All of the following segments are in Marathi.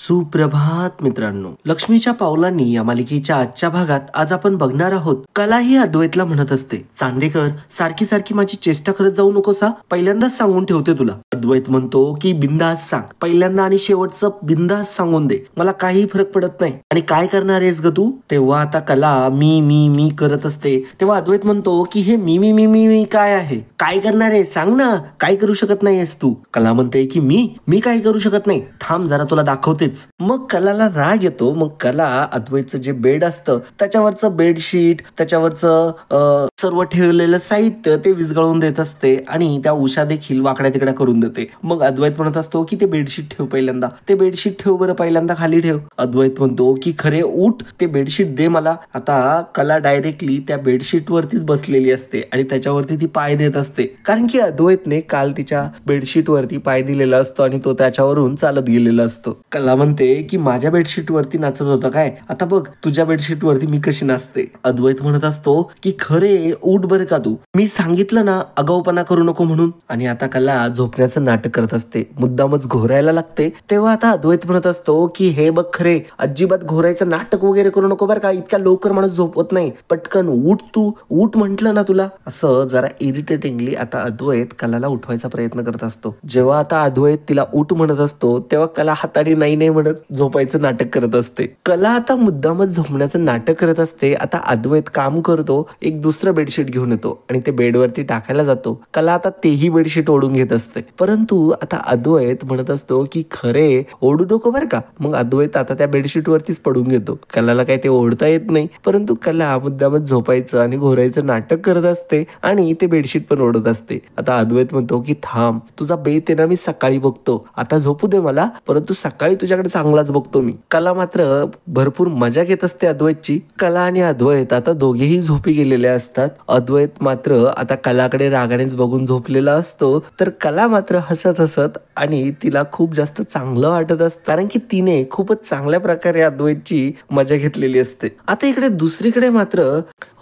सुप्रभात मित्रांनो, लक्ष्मीच्या पावलांनी या मालिकेच्या आजच्या भागात आज आपण बघणार आहोत. कला ही अद्वैतला म्हणत असते, चांदेकर सारखी सारखी माझी चेष्टा करत जाऊ नकोसा, पहिल्यांदाच सांगून ठेवते तुला. अद्वैत म्हणतो की बिंदास सांग, पहिल्यांदा आणि शेवटचं बिंदास सांगून दे, मला काही फरक पडत नाही. आणि काय करणार आहेस ग तू? तेव्हा आता कला मी मी मी करत असते. तेव्हा अद्वैत म्हणतो की हे मी मी मी मी मी काय आहे, काय करणार आहे सांग ना, काय करू शकत नाहीयेस तू? कला म्हणते की मी काय करू शकत नाही, थांब जरा तुला दाखवतेच. मग कलाला राग येतो. मग कला अद्वैतचं जे बेड असतं त्याच्यावरचं बेडशीट, त्याच्यावरचं सर्व ठेवलेलं साहित्य ते विस्घळून देत असते आणि त्या उषा देखील वाकड्या तिकड्या करून देते. मग अद्वैत म्हणत असतो की ते बेडशीट ठेव, पहिल्यांदा ते बेडशीट ठेव बरं, पहिल्यांदा खाली ठेव. अद्वैत म्हणतो की खरे उठ, ते बेडशीट दे मला. आता कला डायरेक्टली त्या बेडशीट वरतीच बसलेली असते आणि त्याच्यावरती ती पाय देत असते, कारण की अद्वैतने काल तिच्या बेडशीट वरती पाय दिलेला असतो आणि तो त्याच्यावरून चालत गेलेला असतो. कला म्हणते की माझ्या बेडशीट वरती नाचत होता काय, आता बघ तुझ्या बेडशीट वरती मी कशी नाचते. अद्वैत म्हणत असतो की खरे उठ बरं का तू, मी सांगितलं ना आगाऊपणा करू नको म्हणून. आणि आता कला झोपण्याचं नाटक करत असते, मुद्दामच घोरायला लागते. तेव्हा आता अद्वैत म्हणत असतो की हे बघ खरे, अजिबात घोरायचं नाटक वगैरे करू नको बरं का, इतक्या लवकर माणूस झोपत नाही, पटकन उठ, तू उठ म्हंटल ना तुला. असं जरा इरिटेटिंगली आता अद्वैत कलाला उठवायचा प्रयत्न करत असतो. जेव्हा आता अद्वैत तिला उठ म्हणत असतो तेव्हा कला हाताने नाही नाही म्हणत झोपायचं नाटक करत असते. कला आता मुद्दामच झोपण्याचं नाटक करत असते. आता अद्वैत काम करतो, एक दुसरं बेडशीट घेऊन येतो आणि ते बेडवरती टाकायला जातो. कला आता तेही बेडशीट ओढून घेत असते, परंतु आता अद्वैत म्हणत असतो की खरे ओढू नको बरं का. मग अद्वैत आता त्या बेडशीट वरतीच पडून घेतो. कलाला काही ते ओढता येत नाही, परंतु कला मुद्दामच झोपायचं आणि घोरायचं नाटक करत असते आणि ते बेडशीट पण ओढत असते. आता अद्वैत म्हणतो की थांब, तुझा बेत आहे ना मी सकाळी बघतो, आता झोपू दे मला, परंतु सकाळी तुझ्याकडे चांगलाच बघतो मी. कला मात्र भरपूर मजा घेत असते अद्वैतची. कला आणि अद्वैत आता दोघेही झोपी गेलेले असतात. अद्वैत मात्र आता कलाकडे रागानेच बघून झोपलेला असतो, तर कला मात्र हसत हसत आणि तिला खूप जास्त चांगलं वाटत असतं, कारण की तिने खूपच चांगल्या प्रकारे अद्वैतची मजा घेतलेली असते. आता इकडे दुसरीकडे मात्र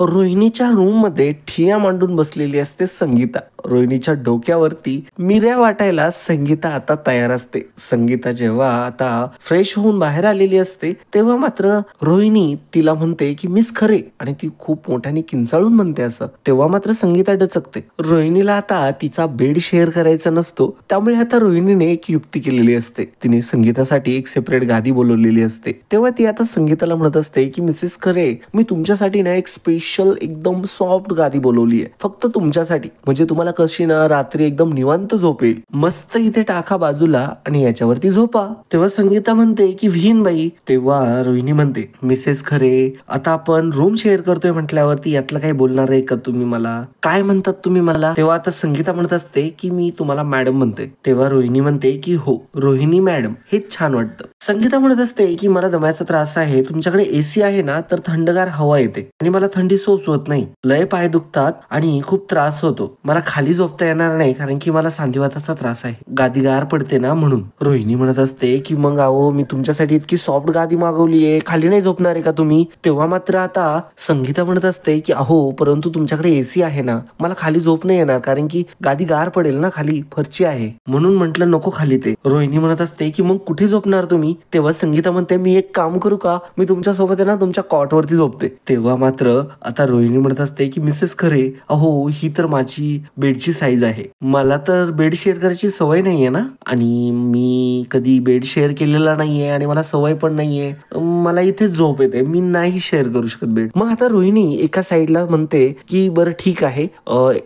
रोहिणीच्या रूम मध्ये ठिया मांडून बसलेली असते संगीता. रोहिणीच्या डोक्यावरती मिऱ्या वाटायला संगीता आता तयार असते. संगीता जेव्हा आता फ्रेश होऊन बाहेर आलेली असते तेव्हा मात्र रोहिणी तिला म्हणते की मिस खरे, आणि ती खूप मोठ्याने किंचाळून म्हणते असं. तेव्हा मात्र संगीता डचकते. रोहिणीला आता तिचा बेड शेअर करायचा नसतो, त्यामुळे आता रोहिणीने एक युक्ती केलेली असते. तिने संगीतासाठी एक सेपरेट गादी बोलवलेली असते. तेव्हा ती आता संगीताला म्हणत असते की मिसेस खरे, मी तुमच्यासाठी ना एक स्पेशल एकदम सॉफ्ट गादी बोलवली आहे, फक्त तुमच्यासाठी, म्हणजे तुम्हाला कशी ना रात्री एकदम निवांत झोप येईल. मस्त इथे टाका बाजूला आणि याच्यावरती झोपा. तेव्हा संगीता म्हणते की विहीन बाई. तेव्हा रोहिणी म्हणते मिसेस खरे, आता आपण रूम शेअर करतोय म्हटल्यावरती यातलं काही बोलणार आहे का तुम्ही? मला काय म्हणतात तुम्ही मला? तेव्हा आता संगीता म्हणत असते की मी तुम्हाला मॅडम म्हणते. तेव्हा रोहिणी म्हणते की हो रोहिणी मॅडम, हेच छान वाटतं. संगीता म्हणत असते की मला दम्याचा त्रास आहे, तुमच्याकडे एसी आहे ना, तर थंडगार हवा येते आणि मला थंडी सोसवत नाही, लय पाय दुखतात आणि खूप त्रास होतो, मला खाली झोपता येणार नाही कारण की मला सांधिवाताचा त्रास आहे, गादी गार पडते ना म्हणून. रोहिणी म्हणत असते की मग अहो मी तुमच्यासाठी इतकी सॉफ्ट गादी मागवलीये, खाली नाही झोपणार आहे का तुम्ही? तेव्हा मात्र आता संगीता म्हणत असते की अहो परंतु तुमच्याकडे एसी आहे ना, मला खाली झोप नाही येणार कारण की गादी गार पडेल ना, खाली फरची आहे, म्हणून म्हटलं नको खाली ते. रोहिणी म्हणत असते की मग कुठे झोपणार तुम्ही? तेव्हा संगीता म्हणते मी एक काम करू का, मी तुमच्या सोबत आहे ना तुमच्या कॉट वरती झोपते. तेव्हा मात्र आता रोहिणी म्हणत असते की मिसेस खरे, अहो ही तर माझी बेडची साईज आहे, मला तर बेड शेअर करायची सवय नाहीये ना, आणि मी कधी बेड शेअर केलेला नाहीये आणि मला सवय पण नाहीये, मला इथे झोप येते, मी नाही शेअर करू शकत बेड. मग आता रोहिणी एका साईडला म्हणते की बरं ठीक आहे,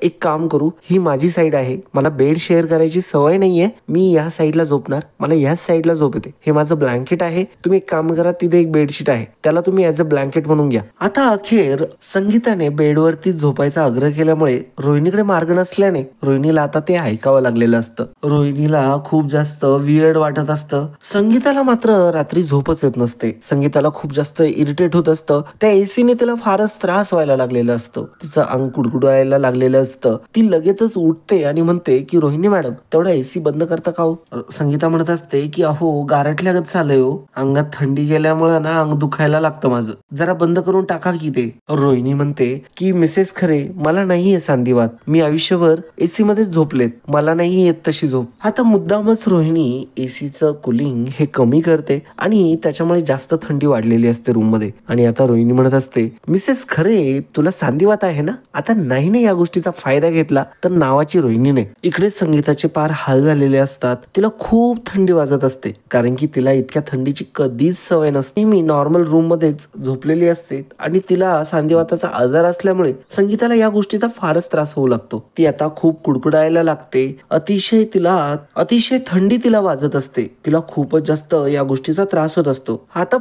एक काम करू, ही माझी साईड आहे, मला बेड शेअर करायची सवय नाहीये, मी या साईडला झोपणार, मला याच साईडला झोप येते, हे माझं ब्लँकेट आहे, तुम्ही एक काम करा, तिथे एक बेडशीट आहे, त्याला तुम्ही ऍज अ ब्लँकेट म्हणून घ्या. आता अखेर संगीताने बेडवरती झोपायचा आग्रह केल्यामुळे रोहिणीकडे मार्ग नसल्याने रोहिणीला आता ते ऐकावं लागलेलं असतं. रोहिणीला खूप जास्त वियर्ड वाटत असतं. संगीताला मात्र रात्री झोपच येत नसते. संगीताला खूप जास्त इरिटेट होत असतं. त्या एसीने तिला फारच त्रास व्हायला लागलेला असतो. तिचं अंग कुडकुडायला लागलेलं असतं. ती लगेचच उठते आणि म्हणते की रोहिणी मॅडम तेवढा एसी बंद करता का हो? संगीता म्हणत असते की अहो गारठल्यागत असंच झालंय हो, अंगात थंडी गेल्यामुळे ना अंग दुखायला लागतं माझं, जरा बंद करून टाका की ते. रोहिणी म्हणते की मिसेस खरे, मला नाहीये सांधिवात, मी आयुष्यभर एसी मध्येच झोपलेत, मला नाही येत तशी झोप. आता मुद्दामच रोहिणी एसीचं कुलिंग हे कमी करते आणि त्याच्यामुळे जास्त थंडी वाढलेली असते रूम मध्ये. आणि आता रोहिणी म्हणत असते, मिसेस खरे तुला सांधिवात आहे ना, आता नाही या गोष्टीचा फायदा घेतला तर नावाची रोहिणी नाही. इकडे संगीताचे पार हाल झालेले असतात. तिला खूप थंडी वाजत असते, कारण की तिला इतक्या थंडीची कधीच सवय नसते. मी नॉर्मल रूम मध्येच झोपलेली असते आणि तिला सांधिवाताचा आजार असल्यामुळे संगीताला या गोष्टीचा फारच त्रास होऊ लागतो. ती आता खूप कुडकुडायला लागते, अतिशय थंडी तिला वाजत असते, तिला खूपच जास्त या गोष्टीचा त्रास होत असतो. आता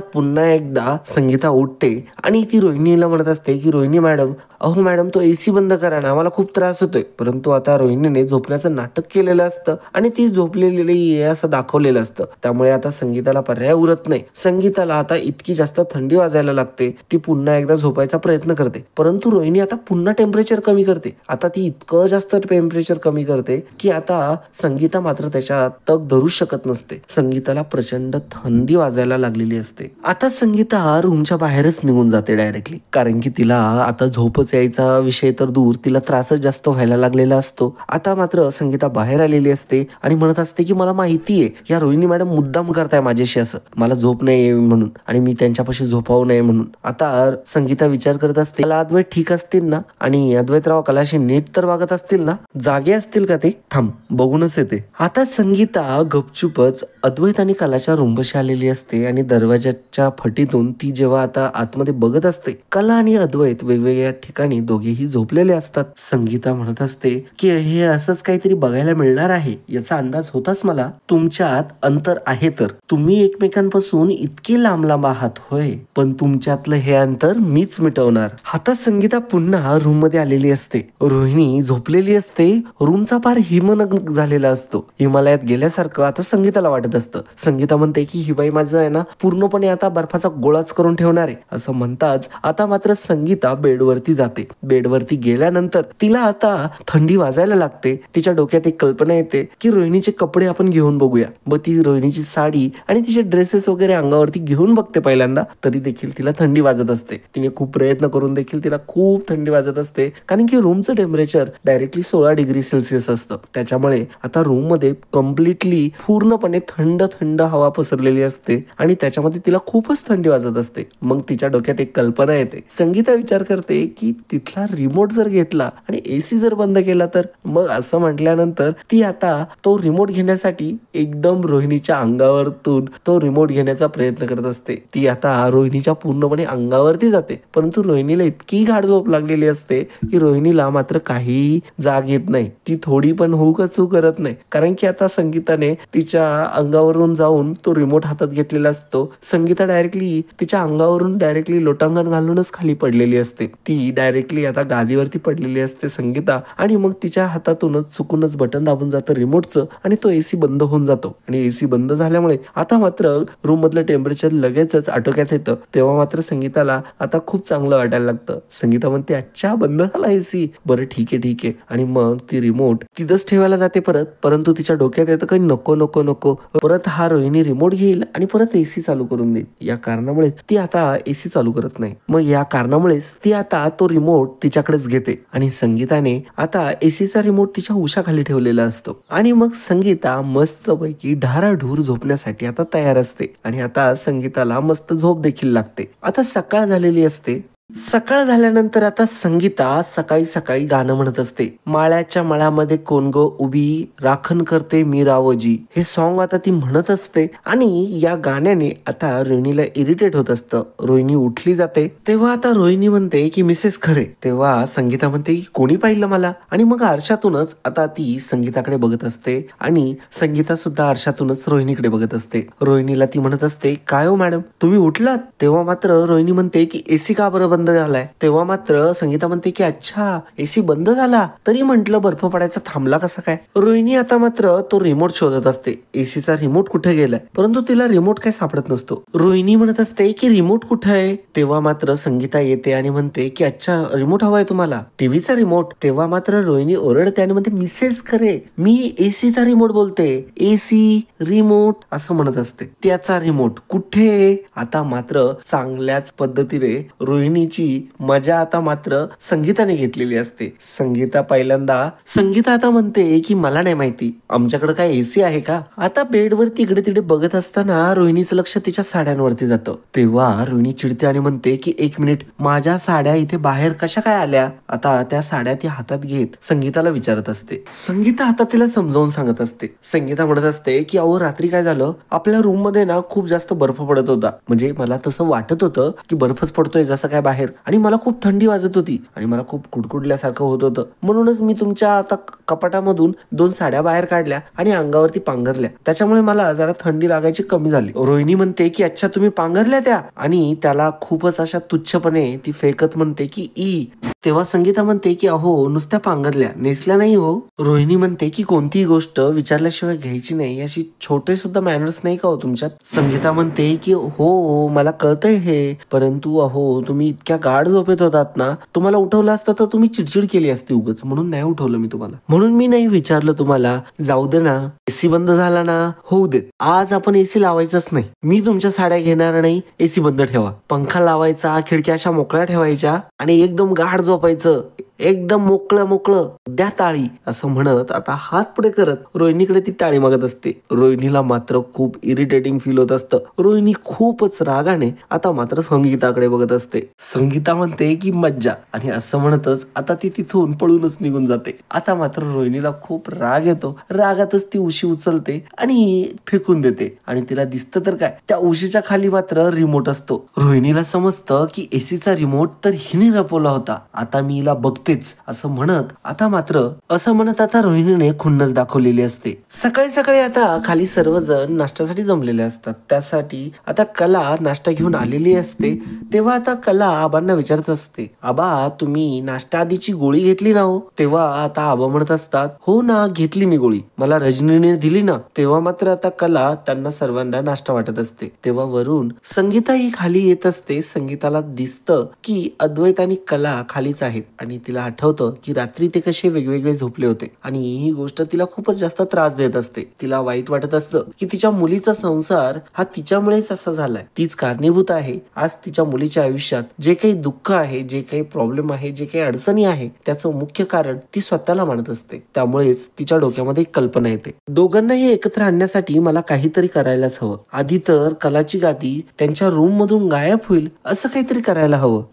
पुन्हा एकदा संगीता उठते आणि ती रोहिणीला म्हणत असते की रोहिणी मॅडम, अहो मॅडम तो एसी बंद करा ना, मला खूप त्रास होतोय. परंतु आता रोहिणीने झोपण्याचं नाटक केलेलं असतं आणि ती झोपलेली आहे असं दाखवलेलं असतं. त्यामुळे आता संगीताला पर्याय उरत नाही. संगीताला आता इतकी जास्त थंडी वाजायला लागते, ती पुन्हा एकदा झोपायचा प्रयत्न करते. परंतु रोहिणी आता पुन्हा टेम्परेचर कमी करते. आता ती इतकं जास्त टेम्परेचर कमी करते की आता संगीता मात्र त्याच्या तग धरू शकत नसते. संगीताला प्रचंड थंडी वाजायला लागलेली असते. आता संगीता रूमच्या बाहेरच निघून जाते डायरेक्टली, कारण की तिला आता झोपच यायचा विषय तर दूर, तिला त्रासच जास्त व्हायला लागलेला असतो. आता मात्र संगीता बाहेर आलेली असते आणि म्हणत असते की मला माहितीये या रोहिणी मॅडम मुद्दाम करताय माझ्याशी असं, मला झोप नाही म्हणून आणि मी त्यांच्यापाशी झोपावू नये म्हणून. आता संगीता विचार करत असते, मला अद्वैत ठीक असतील ना आणि अद्वैतराव कलाशी नीट तर वागत असतील ना, जागे असतील का ते, थांब बघूनच येते. आता संगीता गपचूपच अद्वैत आणि कलाच्या रूमपाशी आलेली असते आणि दरवाजाच्या फटीतून ती जेव्हा आता आतमध्ये बघत असते, कला आणि अद्वैत वेगवेगळ्या ठिकाणी दोघेही झोपलेले असतात. संगीता म्हणत असते की हे असंच काहीतरी बघायला मिळणार आहे याचा अंदाज होताच मला. तुमच्यात अंतर आहे तर तुम्ही एकमेकांपासून इतके लांब लांब आहात होय, पण तुमच्यातलं हे अंतर मीच मिटवणार. आता संगीता पुन्हा रूम मध्ये आलेली असते. रोहिणी झोपलेली असते. रूमचा पार हिमनग झालेला असतो. हिमालयात गेल्यासारखं आता संगीताला वाटत असतं. संगीता म्हणते की ही बाई माझं आहे ना पूर्णपणे आता बर्फाचा गोळाच करून ठेवणार आहे. असं म्हणताच आता मात्र संगीता बेडवरती जाते. बेडवरती गेल्यानंतर तिला आता थंडी वाजायला लागते. तिच्या डोक्यात एक कल्पना येते की रोहिणीचे कपडे आपण घेऊन बघूया. मग ती रोहिणीची साडी आणि तिचे ड्रेसेस वगैरे अंगावरती घेऊन बघते पहिल्यांदा, तरी देखील तिला थंडी वाजत असते. तिने खूप प्रयत्न करून देखील तिला खूप थंडी वाजत असते, कारण की रूमचं टेम्परेचर डायरेक्टली 16 डिग्री सेल्सिअस असतं. त्याच्यामुळे आता रूम मध्ये कम्प्लिटली पूर्णपणे थंड थंड हवा पसरलेली असते आणि त्याच्यामध्ये तिला खूपच थंडी वाजत असते. मग तिच्या डोक्यात एक कल्पना येते. संगीता विचार करते की तिथला रिमोट जर घेतला आणि एसी जर बंद केला तर, मग असं म्हटल्यानंतर ती आता तो रिमोट घेण्यासाठी एकदम रोहिणीच्या अंगावरतून तो रिमोट घेण्याचा प्रयत्न करत असते. ती आता रोहिणीच्या पूर्णपणे अंगावरती जाते, परंतु रोहिणीला इतकी गाढ झोप लागलेली असते की रोहिणीला मात्र काहीही जाग येत नाही. ती थोडी पण हुकचू करत नाही, कारण की आता संगीताने तिच्या अंगावरून जाऊन तो रिमोट हातात घेतलेला असतो. संगीता डायरेक्टली तिच्या अंगावरून डायरेक्टली लोटांगण घालूनच खाली पडलेली असते. ती डायरेक्टली आता गादीवरती पडलेली असते संगीता, आणि मग तिच्या हातातूनच चुकूनच बटन दाबून जातं रिमोटचं आणि तो एसी बंद होऊन जातो. आणि एसी बंद झाल्यामुळे आता मात्र रूम मधलं टेम्परेचर लगेचच आटोक्यात येतं. तेव्हा मात्र संगीताला आता खूप चांगलं वाटायला लागतं. संगीता म्हणते, अच्छा बंद झाला एसी, बरं ठीक आहे. आणि मग ती रिमोट तिथंच ठेवायला जाते परंतु तिच्या डोक्यात येतं काही नको परत हा रोहिणी रिमोट घेईल आणि परत एसी चालू करून देईल. या कारणामुळे ती आता एसी चालू करत नाही. मग या कारणामुळेच ती आता तो रिमोट तिच्याकडेच घेते आणि संगीताने आता एसीचा रिमोट तिच्या उशाखाली ठेवलेला असतो. आणि मग संगीता मस्तपैकी ढाराढूर झोपण्यासाठी आता तयार असते आणि आता संगीताला मस्त झोप देखील लागते. आता सकाळ झालेली असते. सकाळ झाल्यानंतर आता संगीता सकाळी सकाळी गाणं म्हणत असते. माळ्याच्या मळ्यामध्ये कोण गो उभी, राखण करते मी रावजी, हे सॉन्ग आता ती म्हणत असते. आणि या गाण्याने आता रोहिणीला इरिटेट होत असतं. रोहिणी उठली जाते. तेव्हा आता रोहिणी म्हणते की मिसेस खरे. तेव्हा संगीता म्हणते की कोणी पाहिलं मला, आणि मग आरशातूनच आता ती संगीताकडे बघत असते आणि संगीता सुद्धा आरशातूनच रोहिणीकडे बघत असते. रोहिणीला ती म्हणत असते, काय हो मॅडम तुम्ही उठलात? तेव्हा मात्र रोहिणी म्हणते की एसी का बरं बंद बंद झालाय. तेव्हा मात्र संगीता म्हणते की अच्छा एसी बंद झाला, तरी म्हंटल बर्फ पडायचा थांबला कसा काय. रोहिणी आता मात्र तो रिमोट शोधत असते. एसीचा रिमोट कुठे गेलाय, परंतु तिला रिमोट काय सापडत नसतो. रोहिणी म्हणत असते की रिमोट कुठे आहे. तेव्हा मात्र संगीता येते आणि म्हणते की अच्छा रिमोट हवाय तुम्हाला, टीव्हीचा रिमोट. तेव्हा मात्र रोहिणी ओरडते आणि म्हणते मिसेस खरे मी एसीचा रिमोट बोलते, एसी रिमोट असं म्हणत असते. त्याचा रिमोट कुठे. आता मात्र चांगल्याच पद्धतीने रोहिणीची मजा आता मात्र संगीताने घेतलेली असते. संगीता आता म्हणते की मला नाही माहिती आमच्याकडे काय एसी आहे का. आता बेडवरती इकडे तिकडे बघत असताना रोहिणीचं लक्ष तिच्या साड्यांवरती जातं. तेव्हा रोहिणी चिडते आणि म्हणते की एक मिनिट, माझ्या साड्या इथे बाहेर कशा काय आल्या. आता त्या साड्या ती हातात घेत संगीताला विचारत असते. संगीता आता तिला समजावून सांगत असते. संगीता म्हणत असते की अहो रात्री काय झालं, आपल्या रूम मध्ये ना खूप जास्त बर्फ पडत होता. म्हणजे मला तसं वाटत होतं की बर्फच पडतोय जसं काय बाहेर, आणि मला खूप थंडी वाजत होती आणि मला खूप कुडकुडल्यासारखं होत होतं. म्हणूनच मी तुमच्या आता कपाटामधून 2 साड्या बाहेर काढल्या आणि अंगावरती पांघरल्या. त्याच्यामुळे मला जरा थंडी लागायची कमी झाली. रोहिणी म्हणते की अच्छा तुम्ही पांघरल्या त्या, आणि त्याला खूपच अशा तुच्छपणे ती फेकत म्हणते की ई. तेव्हा संगीता म्हणते की अहो नुसत्या पांघरल्या, नेसल्या नाही हो. रोहिणी म्हणते की कोणतीही गोष्ट विचारल्याशिवाय घ्यायची नाही, अशी छोटे सुद्धा मॅनर्स नाही का हो तुमच्यात. संगीता म्हणते की हो मला कळतंय हे, परंतु अहो तुम्ही इतक्या गाढ झोपेत होतात ना, तुम्हाला उठवलं असतं तर तुम्ही चिडचिड केली असती उगाच, म्हणून नाही उठवलं मी तुम्हाला, म्हणून मी नाही विचारलं तुम्हाला. जाऊ दे ना, एसी बंद झाला ना, होऊ देत. आज आपण एसी लावायचाच नाही. मी तुमच्या साड्या घेणार नाही, एसी बंद ठेवा. पंखा लावायचा, खिडक्या अशा मोकळ्या ठेवायच्या आणि एकदम गाढ झोपायचं, एकदम मोकळं द्या टाळी असं म्हणत आता हात पुढे करत रोहिणीकडे ती टाळी मागत असते. रोहिणीला मात्र खूप इरिटेटिंग फील होत असतं. रोहिणी खूपच रागाने आता मात्र संगीताकडे बघत असते. संगीता म्हणते की मज्जा, आणि असं म्हणतच आता ती तिथून पळूनच निघून जाते. आता मात्र रोहिणीला खूप राग येतो. रागातच ती उशी उचलते आणि फेकून देते, आणि तिला दिसतं तर काय, त्या उशीच्या खाली मात्र रिमोट असतो. रोहिणीला समजतं की एसीचा रिमोट तर हिने लपवला होता, आता मी हिला बघते असं म्हणत आता रोहिणीने खुन्नस दाखवलेली असते. सकाळी सकाळी आता खाली सर्वजण नाश्त्यासाठी जमलेले असतात. त्यासाठी आता कला नाश्ता घेऊन आलेली असते. तेव्हा आता कला आबांना विचारत असते, आबा तुम्ही नाश्ता आधीची गोळी घेतली ना हो. तेव्हा आता आबा म्हणत असतात, हो ना घेतली मी गोळी, मला रजनीने दिली ना. तेव्हा मात्र आता कला त्यांना सर्वांना नाश्ता वाटत असते. तेव्हा वरून संगीता ही खाली येत असते. संगीताला दिसतं की अद्वैत आणि कला खालीच आहेत, आणि तिला आठवतं की रात्री ते कसे वेगवेगळे झोपले होते, आणि ही गोष्ट तिला खूपच जास्त त्रास देत असते. तिला वाईट वाटत असतं की तिच्या मुलीचा संसार हा तिच्यामुळेच असा झालाय, तीच कारणीभूत आहे. आज तिच्या मुलीच्या आयुष्यात जे काही दुःख आहे, जे काही प्रॉब्लेम आहे, जे काही अडचणी आहे, त्याचं मुख्य कारण ती स्वतःला मानत असते. त्यामुळेच तिच्या डोक्यामध्ये एक कल्पना येते, दोघांनाही एकत्र आणण्यासाठी मला काहीतरी करायलाच हवं. आधी तर कलाची गादी त्यांच्या रूम मधून गायब होईल असं काहीतरी करायला हवं.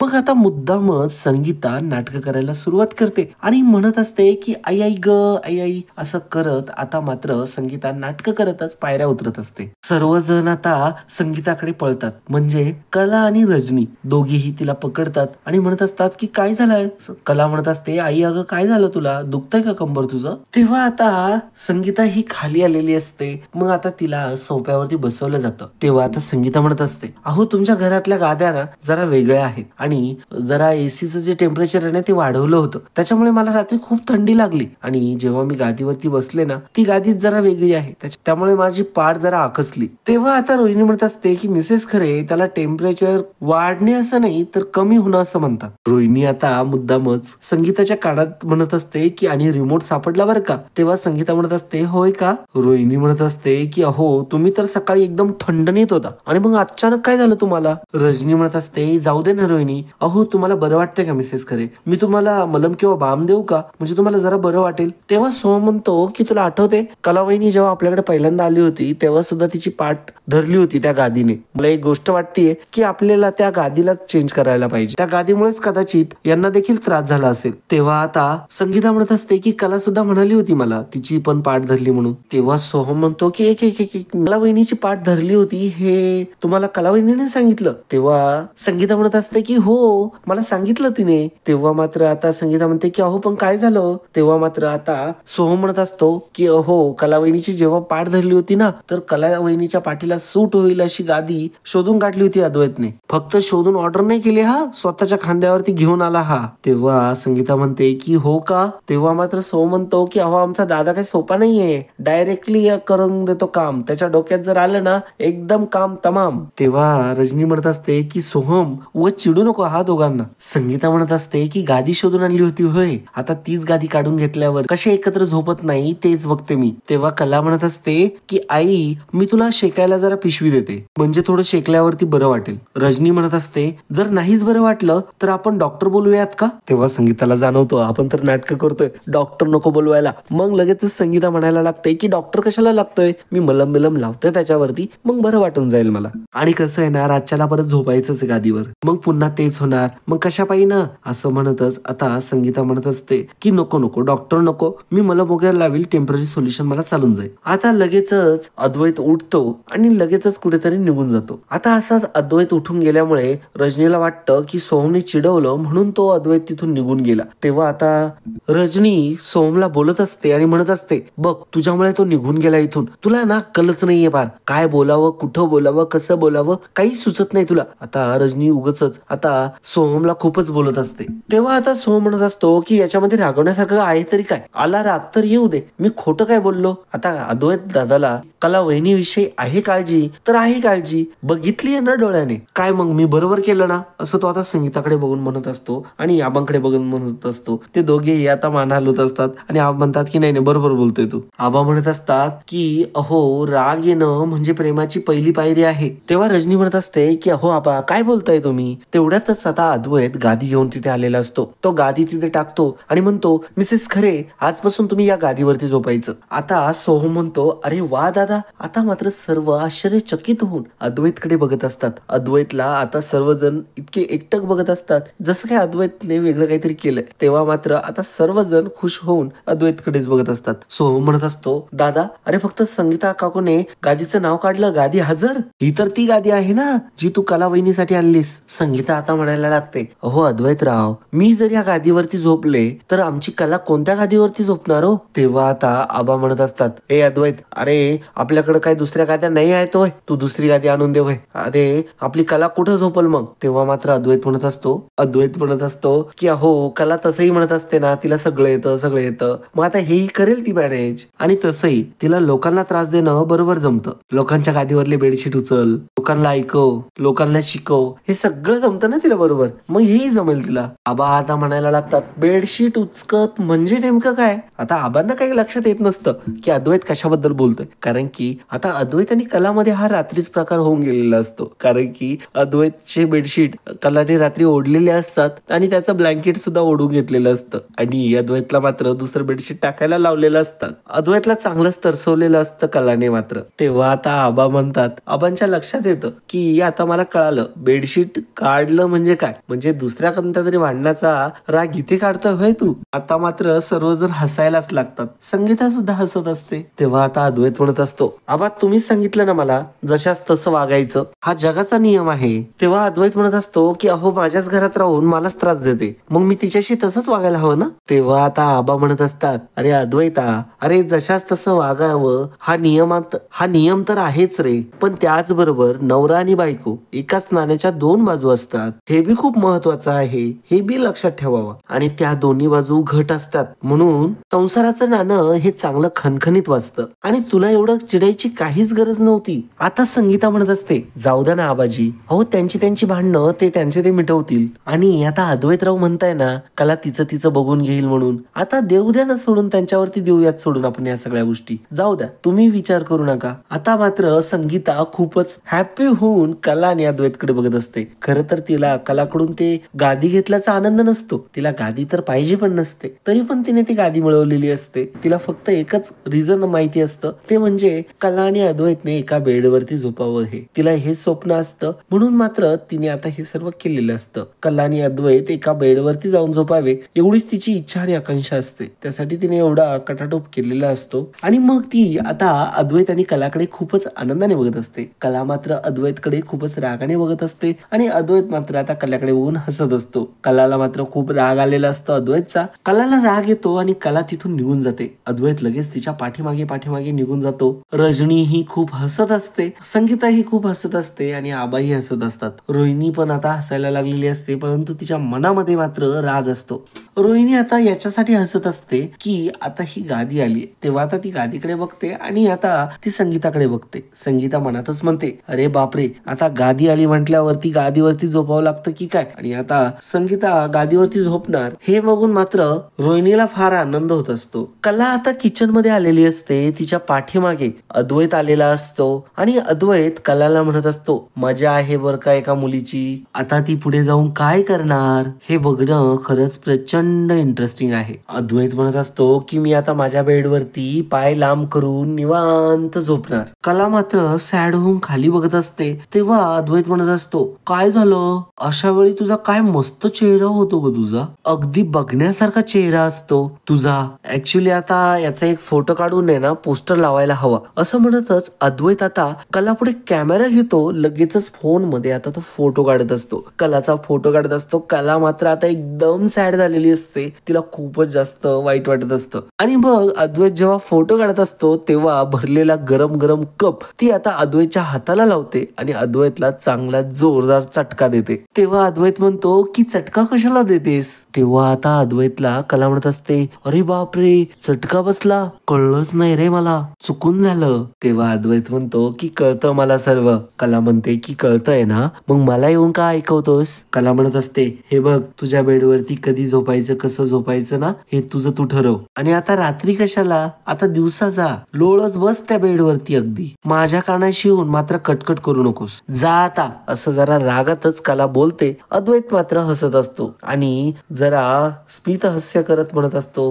मग आता मुद्दामच संगीता नाटक करायला सुरुवात करते आणि म्हणत असते की आई आई ग आई आई असं करत आता मात्र संगीता नाटक करतच पायऱ्या उतरत असते. सर्वजण आता संगीताकडे पळतात. म्हणजे कला आणि रजनी दोघीही तिला पकडतात आणि म्हणत असतात की काय झालंय. कला म्हणत असते आई अगं काय झालं, तुला दुखतंय का कंबर तुझं. तेव्हा आता संगीता ही खाली आलेली असते. मग आता तिला सोफ्यावरती बसवलं जातं. तेव्हा आता संगीता म्हणत असते, अहो तुमच्या घरातल्या गाद्या ना जरा वेगळ्या आहेत, आणि जरा एसीचं जे टेम्परेचर आहे ना ते वाढवलं होतं, त्याच्यामुळे मला रात्री खूप थंडी लागली, आणि जेव्हा मी गादीवरती बसले ना ती गादीच जरा वेगळी आहे, त्यामुळे माझी पाठ जरा आकसली. तेव्हा आता रोहिणी म्हणत असते की मिसेस खरे त्याला टेम्परेचर वाढणे असं नाही तर कमी होणं असं म्हणतात. रोहिणी आता मुद्दामच संगीताच्या कानात म्हणत असते की आणि रिमोट सापडला बरं का. तेव्हा संगीता म्हणत असते होय का. रोहिणी म्हणत असते की अहो तुम्ही तर सकाळी एकदम थंडणीत होता, आणि मग अचानक काय झालं तुम्हाला. रजनी म्हणत असते जाऊ दे ना रोहिणी, अहो तुम्हाला बरं वाटतंय का मिसेस खरे, मी तुम्हाला मलम किंवा बाम देऊ का, म्हणजे तुम्हाला जरा बरं वाटेल. तेव्हा सोहम म्हणतो की तुला आठवते कलावहिनी जेव्हा आपल्याकडे पहिल्यांदा आली होती तेव्हा सुद्धा तिची पाठ धरली होती त्या गादीने. मला एक गोष्ट वाटतेय की आपल्याला त्या गादीला चेंज करायला पाहिजे, त्या गादीमुळेच कदाचित यांना देखील त्रास झाला असेल. तेव्हा आता संगीता म्हणत असते की कला सुद्धा म्हणाली होती मला तिची पण पाठ धरली म्हणून. तेव्हा सोहम म्हणतो की एक कलावहिनीची पाठ धरली होती हे तुम्हाला कलावहिनीने सांगितलं. तेव्हा संगीता म्हणत असते की हो मला सांगितलं तिने. तेव्हा मात्र आता संगीता म्हणते की अहो पण काय झालं. तेव्हा मात्र आता सोहम म्हणत असतो की अहो कलावहिनीची जेव्हा पाठ धरली होती ना, तर कलावहिनीच्या पाठीला सूट होईल अशी गादी शोधून काढली होती अद्वैतने. फक्त शोधून ऑर्डर नाही केली हा, स्वतःच्या खांद्यावरती घेऊन आला हा. तेव्हा संगीता म्हणते की हो का. तेव्हा मात्र सोहम म्हणतो की अहो आमचा दादा काही सोपा नाहीये, डायरेक्टली करून देतो काम. त्याच्या डोक्यात जर आलं ना एकदम काम तमाम. तेव्हा रजनी म्हणत असते की सोहम उगाच चिडू नको हा दोघांना. संगीता म्हणत असते की गादी शोधून आणली होती होय, आता तीच गादी काढून घेतल्यावर कसे एकत्र झोपत नाही तेच बघते मी. तेव्हा कला म्हणत असते की आई मी तुला शेकायला जरा पिशवी देते, म्हणजे थोडं शेकल्यावरती बरं वाटेल. रजनी म्हणत असते जर नाहीच बरं वाटलं तर आपण डॉक्टर बोलूयात का. तेव्हा संगीताला जाणवतो आपण तर नाटकं करतोय, डॉक्टर नको बोलवायला. मग लगेचच संगीता म्हणायला लागते की डॉक्टर कशाला लागतोय, मी मलम मिलम लावतोय त्याच्यावरती, मग बरं वाटून जाईल मला. आणि कसं आहे ना रातच्याला परत झोपायचंच गादीवर, मग पुन्हा तेच होणार, मग कशा पायी ना. असं म्हणतच आता संगीता म्हणत असते की नको नको डॉक्टर नको, मी मलम वगैरे लावेल, टेम्पररी सोल्युशन मला चालून जाईल. आता लगेचच अद्वैत उठतो आणि लगेचच कुठेतरी निघून जातो. आता असाच अद्वैत उठून गेल्यामुळे रजनीला वाटतं की सोहमने चिडवलं म्हणून तो अद्वैत तिथून निघून गेला. तेव्हा आता रजनी सोहमला बोलत असते आणि म्हणत असते बघ तुझ्यामुळे तो निघून गेला इथून, तुला ना अक्कलच नाहीये फार, काय बोलावं, कुठं बोलावं, कसं बोलावं काही सुचत नाही तुला. आता रजनी उगच आता सोहमला खूपच बोलत असते. तेव्हा आता सोहम म्हणत असतो की याच्यामध्ये रागवण्यासारखं आहे तरी काय, आला राग तर येऊ दे, मी खोटं काय बोललो. आता अद्वैत दादाला कला वहिनीविषयी आहे काळजी तर आहे काळजी, बघितली ना डोळ्याने, काय मग मी बरोबर केलं ना, असं तो आता संगीताकडे बघून म्हणत असतो आणि आबांकडे बघून म्हणत असतो. ते दोघेही आता मान हलवत असतात आणि आबा म्हणतात की नाही नाही बरोबर बोलतोय तू. आबा म्हणत असतात की अहो राग येणं म्हणजे प्रेमाची पहिली पायरी आहे. तेव्हा रजनी म्हणत असते की अहो आबा काय बोलताय तुम्ही. तेवढ्यातच आता अद्वैत गादी घेऊन तिथे आलेला असतो. तो गादी तिथे टाकतो आणि म्हणतो मिसेस खरे आजपासून तुम्ही या गादीवरती झोपायचं. आता सोहम म्हणतो अरे वा दादा. आता मात्र सर्व आश्चर्यचकित होऊन अद्वैतकडे बघत असतात. अद्वैतला आता सर्वजण इतके एकटक बघत असतात जसं काय अद्वैतने वेगळं काहीतरी केलंय. तेव्हा मात्र आता सर्वजण खुश होऊन अद्वैतकडेच बघत असतात. सोहम म्हणत असतो दादा अरे फक्त संगीता काकूने गादीचं नाव काढलं, गादी हजर. ही तर ती गादी आहे ना जी तू कला वहिनीसाठी आणलीस. संगीता आता म्हणायला लागते अहो अद्वैतराव मी जर या गादीवरती झोपले तर आमची कला कोणत्या गादीवरती झोपणार हो. तेव्हा आता आबा म्हणत असतात ए अद्वैत अरे आपल्याकडे काय दुसऱ्या गाद्या नाही आहेत होय, तू दुसरी गादी आणून दे होय, अरे आपली कला कुठं झोपल मग. तेव्हा मात्र अद्वैत म्हणत असतो की अहो कला तसंही म्हणत असते ना तिला सगळं येतं, मग आता हेही करेल ती मॅनेज. आणि तसंही तिला लोकांना त्रास देणं बरोबर जमतं. लोकांच्या गादीवरले बेडशीट उचल, लोकांना ऐकव, लोकांना शिकव, हे सगळं जमतं ना तिला बरोबर, मग हेही जमेल तिला. आबा आता म्हणायला लागतात बेडशीट उचकत म्हणजे नेमकं काय. आता आबांना काही लक्षात येत नसतं की अद्वैत कशाबद्दल बोलतोय, कारण की आता अद्वैत आणि कलामध्ये हा रात्रीच प्रकार होऊन गेलेला असतो. कारण की अद्वैतचे बेडशीट कलाने रात्री ओढलेले असतात आणि त्याचं ब्लँकेट सुद्धा ओढून घेतलेलं असतं आणि अद्वैतला मात्र दुसरं बेडशीट टाकायला लावलेलं असतं. अद्वैतला चांगलंच तरसवलेलं असतं कलाने मात्र. तेव्हा आता आबा म्हणतात, आबांच्या लक्षात येतं की आता मला कळालं बेडशीट काढलं म्हणजे काय, म्हणजे दुसऱ्या कोणत्या तरी भांडणाचा राग इथे काढतोय होय तू. आता मात्र सर्वजण हसायलाच लागतात. संगीता सुद्धा हसत असते. तेव्हा आता अद्वैत म्हणत असतो आबा तुम्हीच सांगितलं ना मला जशाच तसं वागायचं, हा जगाचा नियम आहे. तेव्हा अद्वैत म्हणत असतो की अहो माझ्याच घरात राहून मलाच त्रास देते, मग मी तिच्याशी तसंच वागायला हवं ना. तेव्हा आता आबा म्हणत असतात अरे अद्वैता अरे जशाच तसं वागावं हा नियम तर आहेच रे, पण त्याचबरोबर नवरा आणि बायको एकाच नाण्याच्या दोन बाजू असतात, हे बी खूप महत्वाचं आहे, हे बी लक्षात ठेवावं. आणि त्या दोन्ही बाजू घट असतात म्हणून संसाराचं नाणं हे चांगलं खणखणीत वाजतं आणि तुला एवढं चिडायची काहीच गरज नव्हती. आता संगीता म्हणत असते जाऊ द्या ना आबाजी, अहो त्यांची भांडणं ते त्यांचे ते मिटवतील. आणि आता अद्वैतराव म्हणताय ना कला तिचं बघून घेईल म्हणून, आता देऊ द्या ना सोडून, त्यांच्यावरती देऊयात सोडून आपण या सगळ्या गोष्टी, जाऊ द्या तुम्ही विचार करू नका. आता मात्र संगीता खूपच हॅपी होऊन कला आणि अद्वैतकडे बघत असते. खरं तर तिला कलाकडून ते गादी घेतल्याचा आनंद नसतो, तिला गादी तर पाहिजे पण नसते, तरी पण तिने ती गादी मिळवलेली असते. तिला फक्त एकच रिझन माहिती असतं, ते म्हणजे कला आणि अद्वैतने एका बेडवरती झोपावं. हे तिला हे स्वप्न असतं म्हणून मात्र तिने आता हे सर्व केलेलं असतं. कला आणि अद्वैत एका बेडवरती जाऊन झोपावे एवढीच तिची इच्छा आणि आकांक्षा असते. त्यासाठी तिने एवढा कटाटोप केलेला असतो. आणि मग ती आता अद्वैत आणि कलाकडे खूपच आनंदाने बघत असते. कला मात्र अद्वैतकडे खूपच रागाने बघत असते आणि अद्वैत मात्र आता कलाकडे बघून हसत असतो. कलाला मात्र खूप राग आलेला असतो अद्वैतचा. कलाला राग येतो आणि कला तिथून निघून जाते. अद्वैत लगेच तिच्या पाठीमागे पाठीमागे निघून जातो. रजनी ही खूप हसत असते, संगीता ही खूप हसत असते आणि आबाही हसत असतात. रोहिणी पण आता हसायला लागलेली असते, परंतु तिच्या मनामध्ये मात्र राग असतो. रोहिणी आता याच्यासाठी हसत असते की आता ही गादी आली, तेव्हा आता ती गादीकडे बघते आणि आता ती संगीताकडे बघते. संगीता मनातच म्हणते, अरे बापरे, आता गादी आली म्हटल्यावरती गादीवरती झोपावं लागतं की काय, आणि आता संगीता गादीवरती झोपणार हे बघून मात्र रोहिणीला फार आनंद होत असतो. कला आता किचन मध्ये आलेली असते. तिच्या पाठीमागे अद्वैत आलेला असतो आणि अद्वैत कलाला म्हणत असतो, मजा आहे बर का एका मुलीची, आता ती पुढे जाऊन काय करणार हे बघणं खरंच प्रचंड इंटरेस्टिंग आहे. अद्वैत म्हणत असतो की मी आता माझ्या बेडवरती पाय लांब करून निवांत झोपणार. कला मात्र सॅड होऊन खाली बघत असते. तेव्हा अद्वैत म्हणत असतो, काय झालं, अशा वेळी तुझा काय मस्त चेहरा होतो ग, तुझा अगदी बघण्यासारखा चेहरा असतो तुझा. ऍक्च्युली आता याचा एक फोटो काढून आहे ना पोस्टर लावायला हवा. असं म्हणतच अद्वैत आता कला पुढे कॅमेरा घेतो. लगेचच फोन मध्ये आता तो फोटो काढत असतो. कलाचा फोटो काढत असतो. कला मात्र आता एकदम सॅड झालेली असते. तिला खूपच जास्त वाईट वाटत असतं. आणि मग अद्वैत जेव्हा फोटो काढत असतो तेव्हा भरलेला गरम गरम कप ती आता अद्वैतच्या हाताला लावते आणि अद्वैतला चांगला जोरदार चटका देते. तेव्हा अद्वैत म्हणतो की चटका कशाला देतेस. तेव्हा आता अद्वैतला कला म्हणत असते, अरे बापरे, चटका बसला, कळलंच नाही रे, मला चुकून झालं. तेव्हा अद्वैत म्हणतो की कळतं मला सर्व. कला म्हणते की कळतंय ना, मग मला येऊन का ऐकवतोस. कला म्हणत असते, हे बघ, तुझ्या बेडवरती कधी झोपायचं, कसं झोपायचं ना, हे तुझं तू ठरव. आणि आता रात्री कशाला, आता दिवसा जा, लोळच बस त्या बेडवरती. अगदी माझ्या कानाशी येऊन मात्र कटकट करू नकोस, जा आता. असं जरा रागातच कला बोलते. अद्वैत मात्र हसत असतो आणि जरा स्मित हास्य करत म्हणत असतो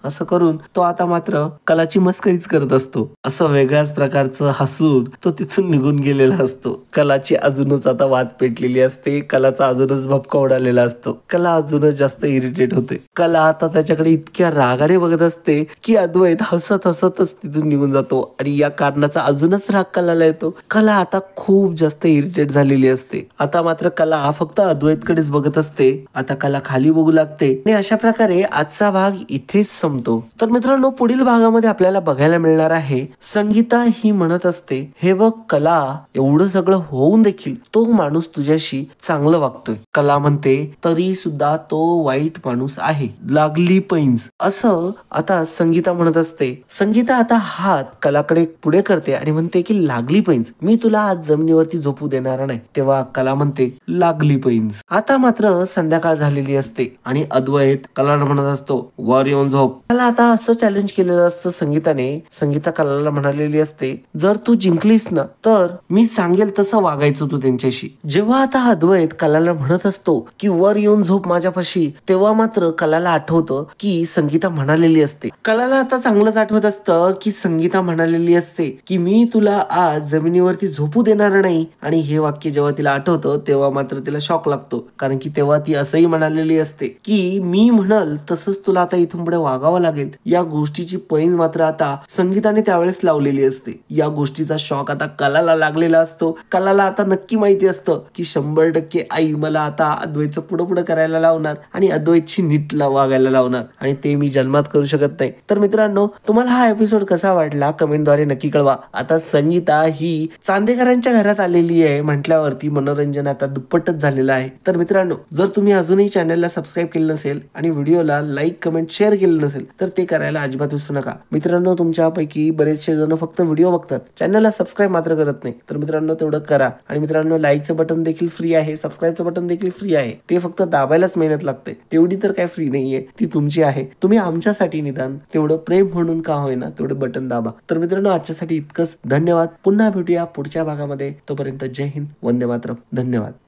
असं करून तो आता मात्र कलाची मस्करीच करत असतो. असं वेगळ्याच प्रकारचं हसून तो तिथून निघून गेलेला असतो. कलाची अजूनच आता वाद पेटलेली असते. कलाचा अजूनच भपका उडालेला असतो. कला अजूनच जास्त इरिटेट होते. कला आता त्याच्याकडे इतक्या रागाने बघत असते की अद्वैत हसत हसतच तिथून निघून जातो आणि या कारणाचा अजूनच राग कलाला येतो. कला आता खूप जास्त इरिटेट झालेली असते. आता मात्र कला फक्त अद्वैतकडेच बघत असते. आता कला खाली बघू लागते आणि अशा प्रकारे आजचा भाग इथेच संपतो. तर मित्रांनो, पुढील भागामध्ये आपल्याला बघायला मिळणार आहे संगीता ही म्हणत असते, हे बघ कला, एवढं सगळं होऊन देखील तो माणूस तुझ्याशी चांगलं वागतोय. कला म्हणते, तरी सुद्धा तो वाईट माणूस आहे, लागली पैंज. असं आता संगीता म्हणत असते. संगीता आता हात कलाकडे पुढे करते आणि म्हणते की लागली पैंज, मी तुला आज जमिनीवरती झोपू देणार नाही. तेव्हा कला म्हणते, लागली पैंज. आता मात्र संध्याकाळ झालेली असते आणि अद्वैत कलाला म्हणत असतो, वर येऊन झोप. कला आता असं चॅलेंज केलेलं असतं संगीताने. संगीता कलाला म्हणालेली असते, जर तू जिंकलीस ना तर मी सांगेल तसं वागायचं तू त्यांच्याशी. जेव्हा आता अद्वैत कलाला म्हणत असतो की वर येऊन झोप माझ्यापाशी, तेव्हा मात्र कलाला आठवतं की संगीता म्हणालेली असते. कलाला आता चांगलंच आठवत असतं की संगीता म्हणालेली असते की मी तुला आज जमिनीवरती झोपू देणार नाही. आणि हे वाक्य जेव्हा तिला आठवतं तेव्हा मात्र तिला शॉक लागतो, कारण की तेव्हा ती असंही म्हणालेली असते की मी म्हणाल तसंच तुला आता इथून पुढे वागावं लागेल. या गोष्टीची पैंज मात्र आता संगीताने त्यावेळेस लावलेली असते. या गोष्टीचा शॉक आता कलाला लागलेला असतो. कलाला आता नक्की माहिती असतं की 100% आई मला आता अद्वैतचं पुढं पुढं करायला लावणार आणि अद्वैतची नीटला वागायला लावणार, आणि ते मी जन्मात करू शकत नाही. तर मित्रांनो, तुम्हाला हा एपिसोड कसा वाटला कमेंटद्वारे नक्की कळवा. आता संगीता ही चांदेकरांच्या घरात आलेली आहे म्हटल्यावरती मनोरंजन आता दुप्पटच झालेलं आहे. तर मित्रांनो, जर तुम्ही अजूनही चॅनलला सबस्क्राईब केलं नसेल आणि व्हिडिओला लाईक, कमेंट, शेअर केलं नसेल तर ते करायला अजिबात विसरू नका. मित्रांनो, तुमच्यापैकी बरेचसे जण फक्त व्हिडिओ बघतात, चॅनलला सबस्क्राईब मात्र करत नाही. तर मित्रांनो, तेवढं करा. आणि मित्रांनो, लाईकचं बटन देखील फ्री आहे, सबस्क्राईबचं बटन देखील फ्री आहे. ते फक्त दाबायलाच मेहनत लागते. तेवढी तर काय फ्री नाहीये, ती तुमची आहे. तुम्ही आमच्यासाठी निदान तेवढं प्रेम म्हणून का होईना तेवढं बटन दाबा. तर मित्रांनो, आजच्यासाठी इतकंच. धन्यवाद. पुन्हा भेटूया पुढच्या भागामध्ये. तोपर्यंत जय हिंद, वंदे मातरम. धन्यवाद.